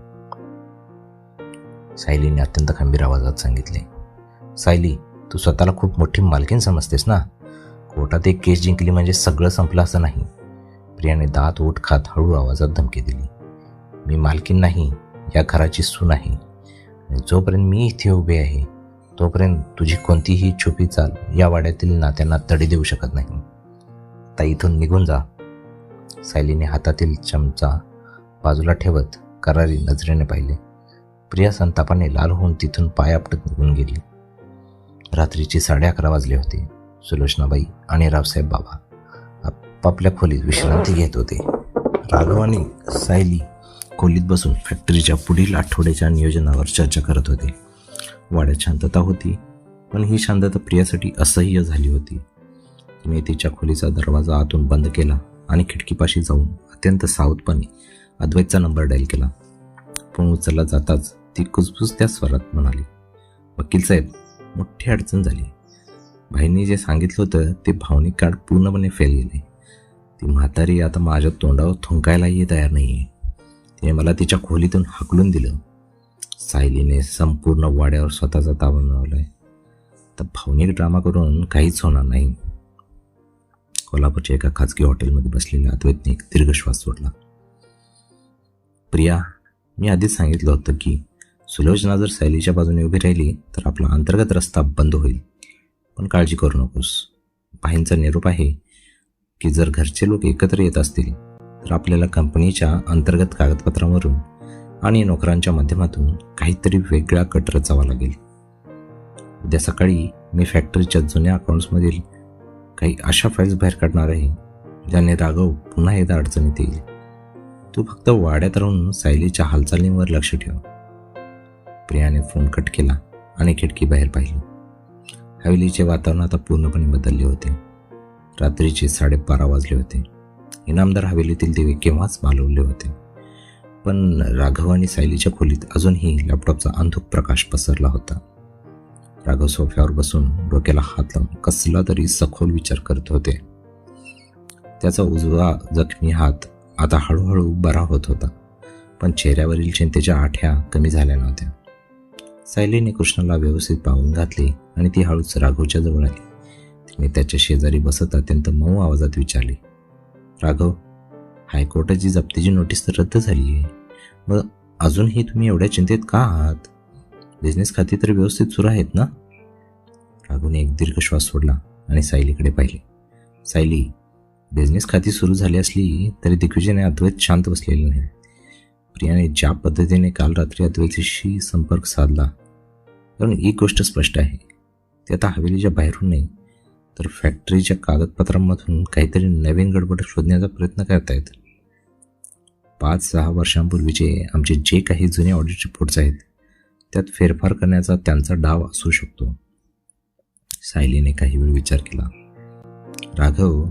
सायलीने अत्यंत खंबीर आवाजात सांगितले. सायली, तू स्वतःला खूप मोठी मालकीण समजतेस ना. कोर्टात एक केस जिंकली म्हणजे सगळं संपलं असं नाही. प्रियाने दात ओठ खात हळू आवाजात धमकी दिली. मी मालकीण नाही, या घराची सून आहे. आणि जोपर्यंत मी इथे उभे आहे तोपर्यंत तुझी कोणतीही छुपी चाल या वाड्यातील नात्यांना तडे देऊ शकत नाही. आता इथून निघून जा. सायलीने हातातील चमचा बाजूला ठेवत करारी नजरेने पाहिले. प्रिया संतापाने लाल होऊन तिथून पाय आपटत निघून गेली. रात्रीचे 11:30 वाजले होते. सुलोचनाबाई आणि रावसाहेब बाबा आपापल्या खोलीत विश्रांती घेत होते. राघव आणि सायली खोलीत बसून फॅक्टरीच्या पुढील आठवड्याच्या नियोजनावर चर्चा करत होते. वाड्यात शांतता होती, पण ही शांतता प्रियासाठी असह्य झाली होती. तिने तिच्या खोलीचा दरवाजा आतून बंद केला आणि खिडकीपाशी जाऊन अत्यंत सावधपणे अद्वैतचा नंबर डायल केला. फोन उचलला जाताच ती कुजबुजत्या स्वरात म्हणाली, वकील साहेब, मोठी अडचण झाली. भाईंनी जे सांगितलं होतं ते भावनिक कार्ड पूर्णपणे फेल गेले. ती म्हातारी आता माझ्या तोंडावर थुंकायलाही तयार नाही आहे. तिने मला तिच्या खोलीतून हाकलून दिलं. सायलीने संपूर्ण वाड्यावर स्वतःचा ताबा मिळवलाय. तर भावनिक ड्रामा करून काहीच होणार नाही. कोल्हापूरच्या एका खाजगी हॉटेलमध्ये बसलेल्या अद्वैतने एक दीर्घ श्वास सोडला. प्रिया, मी आधीच सांगितलं होतं की सुलोचना जर सायलीच्या बाजूने उभी राहिली तर आपला अंतर्गत रस्ता बंद होईल. पण काळजी करू नकोस. भाईंचा निरोप आहे की जर घरचे लोक एकत्र येत असतील तर आपल्याला कंपनीच्या अंतर्गत कागदपत्रांवरून आणि नोकरांच्या माध्यमातून काहीतरी वेगळा कट रचावा लागेल. उद्या सकाळी मी फॅक्टरीच्या जुन्या अकाउंट्समधील काही अशा फाईल्स बाहेर काढणार आहे ज्याने राघव पुन्हा एकदा अडचणीत येईल. तू फक्त वाड्यात राहून सायलीच्या हालचालींवर लक्ष ठेव. प्रियाने फोन कट केला आणि खिडकी बाहेर पाहिली. हवेलीचे वातावरण आता पूर्णपणे बदलले होते. रात्रीचे 12:30 वाजले होते. इनामदार हवेलीतील दिवे केव्हाच मालवले होते. पण राघव आणि सायलीच्या खोलीत अजूनही लॅपटॉपचा अंधुक प्रकाश पसरला होता. राघव सोफ्यावर बसून डोक्याला हात लावून कसला तरी सखोल विचार करत होते. त्याचा उजवा जखमी हात आता हळूहळू बरा होत होता, पण चेहऱ्यावरील चिंतेच्या आठ्या कमी झाल्या नव्हत्या. सायलीने कृष्णाला व्यवस्थित पाहून घातले आणि ती हळूच राघवच्या जवळ आली. तिने त्याच्या शेजारी बसत अत्यंत मऊ आवाजात विचारले, राघव, हायकोर्टाची जप्तीची नोटीस तर रद्द झाली आहे. मग अजूनही तुम्ही एवढ्या चिंतेत का आहात? बिझनेस खाती तर व्यवस्थित सुरू आहेत ना? राघवने एक दीर्घ श्वास सोडला आणि सायलीकडे पाहिले. सायली, बिझनेस खाती सुरू झाली असली तरी दिग्विजयने अद्वैत शांत बसलेले नाही. प्रियाने ज्या पद्धतीने काल रात्री अद्वैतशी संपर्क साधला, कारण एक गोष्ट स्पष्ट आहे, ते आता हवेलीच्या बाहेरून नाही तर फॅक्टरीच्या कागदपत्रांमधून काहीतरी नवीन गडबड शोधण्याचा प्रयत्न करतायत. 5-6 वर्षांपूर्वीचे आमचे जे काही जुने ऑडिट रिपोर्ट्स आहेत त्यात फेरफार करण्याचा त्यांचा डाव असू शकतो. सायलीने काही वेळ विचार केला. राघव,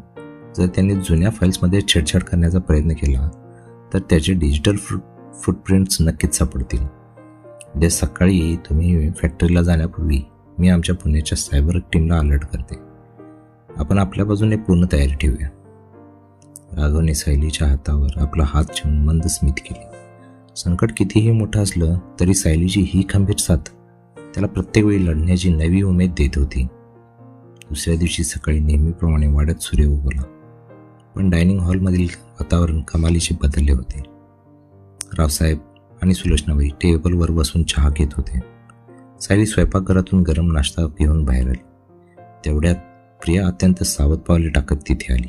जर त्यांनी जुन्या फाईल्समध्ये छेडछाड करण्याचा प्रयत्न केला तर त्याचे डिजिटल फुटप्रिंट्स नक्कीच सापडतील. उद्या सकाळी तुम्ही फॅक्टरीला जाण्यापूर्वी मी आमच्या पुण्याच्या सायबर टीमला अलर्ट करते. आपण आपल्या बाजूने पूर्ण तयारी ठेवूया. राघवने सायलीच्या हातावर आपला हात ठेवून मंद स्मित केले. संकट कितीही मोठं असलं तरी सायलीची ही खंबीर साथ त्याला प्रत्येक वेळी लढण्याची नवी उमेद देत होती. दुसऱ्या दिवशी सकाळी नेहमीप्रमाणे वाड्यात सूर्य उगवला, पण डायनिंग हॉलमधील वातावरण कमालीचे बदलले होते. रावसाहेब आणि सुलोचनाबाई टेबलवर बसून चहा घेत होते. सायली स्वयंपाकघरातून गरम नाश्ता घेऊन बाहेर आली. तेवढ्यात प्रिया अत्यंत सावध पावले टाकत तिथे आली.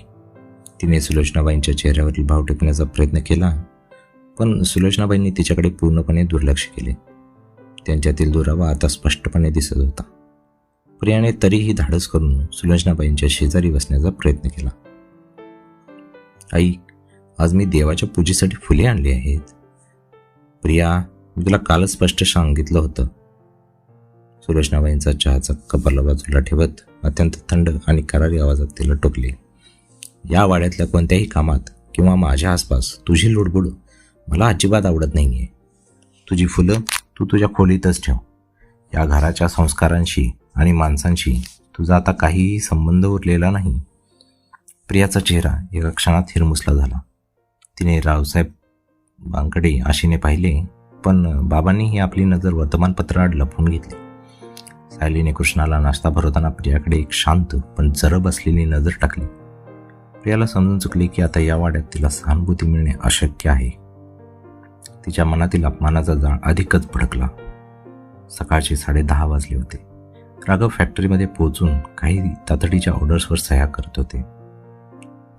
तिने सुलोचनाबाईंच्या चेहऱ्यावरील भाव टिपण्याचा प्रयत्न केला, पण सुलोचनाबाईंनी तिच्याकडे पूर्णपणे दुर्लक्ष केले. त्यांच्यातील दुरावा आता स्पष्टपणे दिसत होता. प्रियाने तरीही धाडस करून सुलोचनाबाईंच्या शेजारी बसण्याचा प्रयत्न केला. आई, आज मी देवाच्या पूजेसाठी फुले आणली आहेत. प्रिया, मी तुला कालच स्पष्ट सांगितलं होतं. सुलोचनाबाईंचा चहाचा कपाला बाजूला ठेवत अत्यंत थंड आणि करारी आवाजात तिला टोकले. या वाड्यातल्या कोणत्याही कामात किंवा माझ्या आसपास तुझी लुडबुड मला अजिबात आवडत नाही आहे. तुझी फुलं तू तुझ्या खोलीतच ठेव. या घराच्या संस्कारांशी आणि माणसांशी तुझा आता काहीही संबंध उरलेला नाही. प्रियाचा चेहरा एका क्षणात हिरमुसला झाला. तिने रावसाहेबांकडे आशेने पाहिले, पण बाबांनीही आपली नजर वर्तमानपत्रात लपवून घेतली. सायलीने कृष्णाला नाश्ता भरवताना प्रियाकडे एक शांत पण जरब असलेली नजर टाकली. प्रियाला समजून चुकले की आता या वाड्यात तिला सहानुभूती मिळणे अशक्य आहे. तिच्या मनातील अपमानाचा जाळ अधिकच भडकला. सकाळचे 10:30 वाजले होते. राघव फॅक्टरीमध्ये पोहोचून काही तातडीच्या ऑर्डर्सवर सह्या करत होते,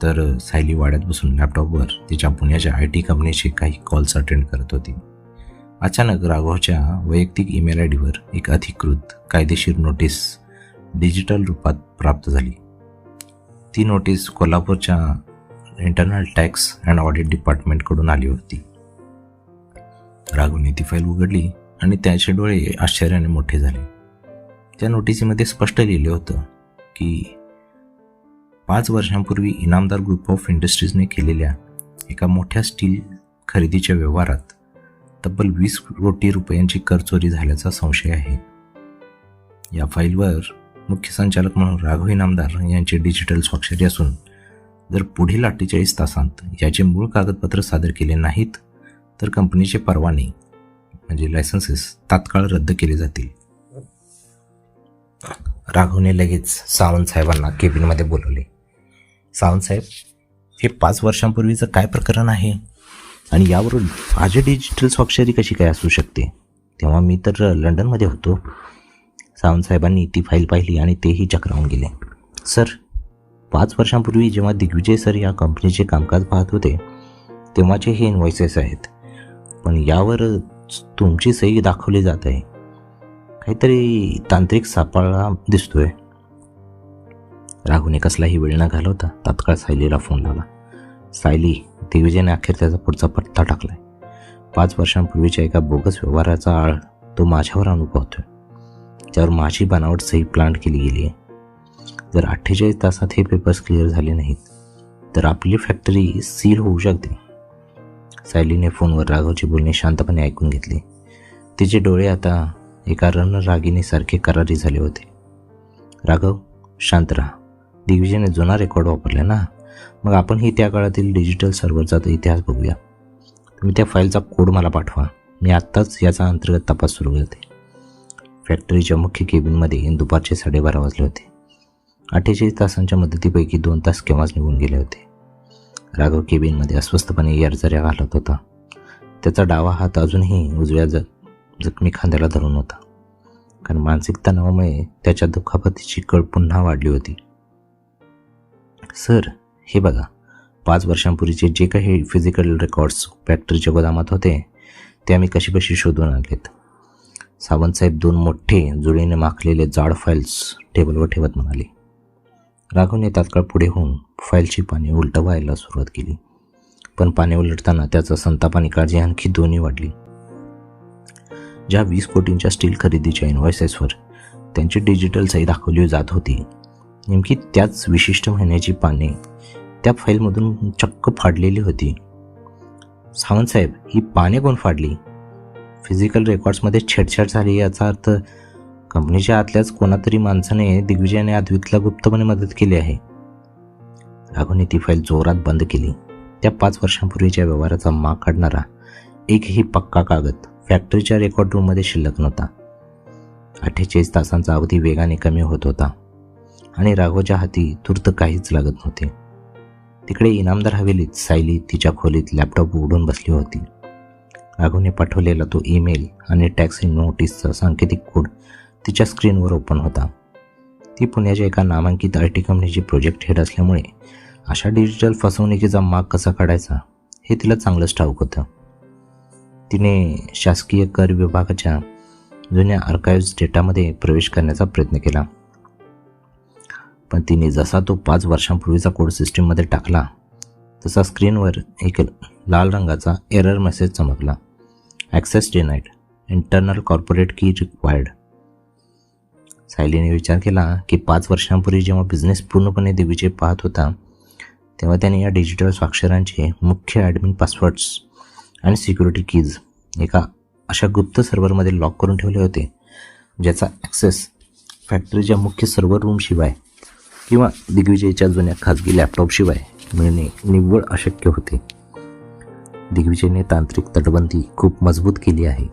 तर सायली वाड्यात बसून लॅपटॉपवर तिच्या पुण्याच्या IT कंपनीचे काही कॉल्स अटेंड करत होती. अचानक राघवच्या वैयक्तिक ईमेल आयडीवर एक अधिकृत कायदेशीर नोटीस डिजिटल रूपात प्राप्त झाली. ती नोटीस कोल्हापूरच्या इंटरनल टॅक्स अँड ऑडिट डिपार्टमेंटकडून आली होती. राघवने ती फाईल उघडली आणि त्याचे डोळे आश्चर्याने मोठे झाले. त्या नोटिसीमध्ये स्पष्ट लिहिले होतं की 5 वर्षांपूर्वी इनामदार ग्रुप ऑफ इंडस्ट्रीजने केलेल्या एका मोठ्या स्टील खरेदीच्या व्यवहारात तब्बल 20 कोटी रुपयांची करचोरी झाल्याचा संशय आहे. या फाईलवर मुख्य संचालक म्हणून राघव इनामदार यांची डिजिटल स्वाक्षरी असून जर पुढील 48 तासांत याचे मूळ कागदपत्र सादर केले नाहीत तर कंपनीचे परवाने म्हणजे लायसन्सेस तात्काळ रद्द केले जातील. राघवने लगेच सावंत साहेबांना केबिनमध्ये बोलवले. सावंत साहेब, हे 5 वर्षांपूर्वीचं काय प्रकरण आहे आणि यावरून माझी डिजिटल स्वाक्षरी कशी काय असू शकते? तेव्हा मी तर लंडनमध्ये होतो. सावंत साहेबांनी ती फाईल पाहिली आणि तेही चक्रावून गेले. सर, 5 वर्षांपूर्वी जेव्हा दिग्विजय सर या कंपनीचे कामकाज पाहत होते तेव्हाचे हे इनव्हॉइसेस आहेत, पण यावर तुमची सही दाखवली जात आहे. काहीतरी तांत्रिक सापळा दिसतोय. राघवने कसलाही वेळ न घालवता तात्काळ सायलीला फोन लावला. सायली, दिग्विजयने अखेर त्याचा पुढचा पत्ता टाकलाय. 5 वर्षांपूर्वीच्या एका बोगस व्यवहाराचा आळ तो माझ्यावर अनुभवतोय. त्यावर माझी बनावट सही प्लांट केली गेली आहे. जर 48 तासात हे पेपर्स क्लिअर झाले नाहीत तर आपली फॅक्टरी सील होऊ शकते. सायलीने फोनवर राघवचे बोलणे शांतपणे ऐकून घेतले. तिचे डोळे आता एका रणरागिणीसारखे करारी झाले होते. राघव, शांत राहा. दिग्विजयने जुना रेकॉर्ड वापरला ना, मग आपणही त्या काळातील डिजिटल सर्व्हरचा इतिहास बघूया. तुम्ही त्या फाईलचा कोड मला पाठवा. मी आत्ताच याचा अंतर्गत तपास सुरू करते. फॅक्टरीच्या मुख्य केबिनमध्ये दुपारचे 12:30 वाजले होते. 48 तासांच्या मुदतीपैकी 2 तास केव्हाच निघून गेले होते. राघव केबिनमध्ये अस्वस्थपणे यारजऱ्या घालत होता. त्याचा डावा हात अजूनही उजव्या जखमी खांद्याला धरून होता, कारण मानसिक तणावामुळे त्याच्या दुखापतीची कळ पुन्हा वाढली होती. सर, हे बघा, 5 वर्षांपूर्वीचे जे काही फिजिकल रेकॉर्ड्स फॅक्टरीच्या गोदामात होते ते आम्ही कशी शोधून आणलेत. सावंतसाहेब 2 मोठे जुळीने माखलेले जाड फाईल्स टेबलवर ठेवत म्हणाले. राघवने तात्काळ पुढे होऊन फाईलची पाने उलटवायला सुरुवात केली, पण पाने उलटताना त्याचा संताप आणि काळजी आणखी दोन्ही वाढली. ज्या 20 कोटींच्या स्टील खरेदीच्या इनव्हॉइसेसवर त्यांची डिजिटल सही दाखवली जात होती, नेमकी त्याच विशिष्ट महिन्याची पाने त्या फाईलमधून चक्क फाडलेली होती. सावंतसाहेब, ही पाने कोण फाडली? फिजिकल रेकॉर्ड्समध्ये छेडछाड झाली याचा अर्थ कंपनीच्या आतल्याच कोणातरी माणसाने दिग्विजयाने अद्वैतला गुप्तपणे मदत केली आहे. राघवने ती फाईल जोरात बंद केली. त्या 5 वर्षांपूर्वीच्या व्यवहाराचा माग काढणारा एकही पक्का कागद फॅक्टरीच्या रेकॉर्ड रूममध्ये शिल्लक नव्हता. 48 तासांचा अवधी वेगाने कमी होत होता आणि राघवच्या हाती तूर्त काहीच लागत नव्हते. तिकडे इनामदार हवेलीत सायली तिच्या खोलीत लॅपटॉप उघडून बसली होती. राघवने पाठवलेला तो ईमेल आणि टॅक्स नोटीसचा सांकेतिक कोड तिच्या स्क्रीनवर ओपन होता. ती पुण्याच्या एका नामांकित IT कंपनीची प्रोजेक्ट हेड असल्यामुळे अशा डिजिटल फसवणुकीचा माग कसा काढायचा हे तिला चांगलंच ठाऊक होतं. तिने शासकीय कर विभागाच्या जुन्या आर्काइव्ह्ज डेटामध्ये प्रवेश करण्याचा प्रयत्न केला, पण तिने जसा तो 5 वर्षांपूर्वीचा कोड सिस्टीममध्ये टाकला तसा स्क्रीनवर एक लाल रंगाचा एरर मेसेज चमकला. Access denied, internal corporate key required. सायलीने विचार केला की 5 वर्षांपूर्वी जेव्हा बिझनेस पूर्णपणे दिग्विजय पाहत होता तेव्हा त्याने या डिजिटल स्वाक्षरांचे मुख्य ॲडमिन पासवर्ड्स आणि सिक्युरिटी कीज एका अशा गुप्त सर्व्हरमध्ये लॉक करून ठेवले होते ज्याचा ॲक्सेस फॅक्टरीच्या मुख्य सर्व्हर रूमशिवाय किंवा दिग्विजयच्या जुन्या खाजगी लॅपटॉपशिवाय मिळणे निव्वळ अशक्य होते. दिग्विजयने तांत्रिक तटबंदी खूप मजबूत केली आहे.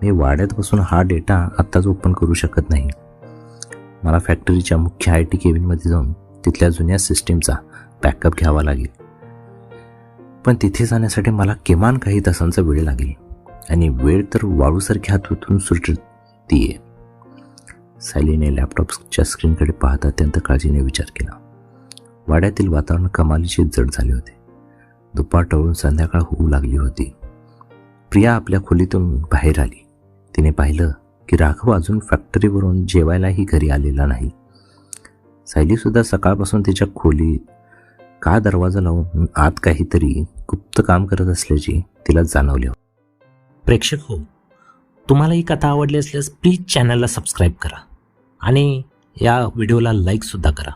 मी वाड्यात बसून हा डेटा आत्ताच ओपन करू शकत नाही. मला फॅक्टरीच्या मुख्य IT केबिनमध्ये जाऊन तिथल्या जुन्या सिस्टीमचा बॅकअप घ्यावा लागेल, पण तिथे जाण्यासाठी मला किमान काही तासांचा वेळ लागेल आणि वेळ तर वाळूसारख्या हातून सुटतीये. सायलीने लॅपटॉपच्या स्क्रीनकडे पाहत अत्यंत काळजीने विचार केला. वाड्यातील वातावरण कमालीचे जड झाले होते. दुपार टळून संध्याकाळ होऊ लागली होती. प्रिया आपल्या खोलीतून बाहेर आली. तिने पाहिलं की राघव अजून फॅक्टरीवरून जेवायलाही घरी आलेला नाही. सायलीसुद्धा सकाळपासून तिच्या खोलीत का दरवाजा लावून आत काहीतरी गुप्त काम करत असल्याचे तिला जाणवले. प्रेक्षक हो, तुम्हाला ही कथा आवडली असल्यास प्लीज चॅनलला सबस्क्राईब करा आणि या व्हिडिओला लाईकसुद्धा करा.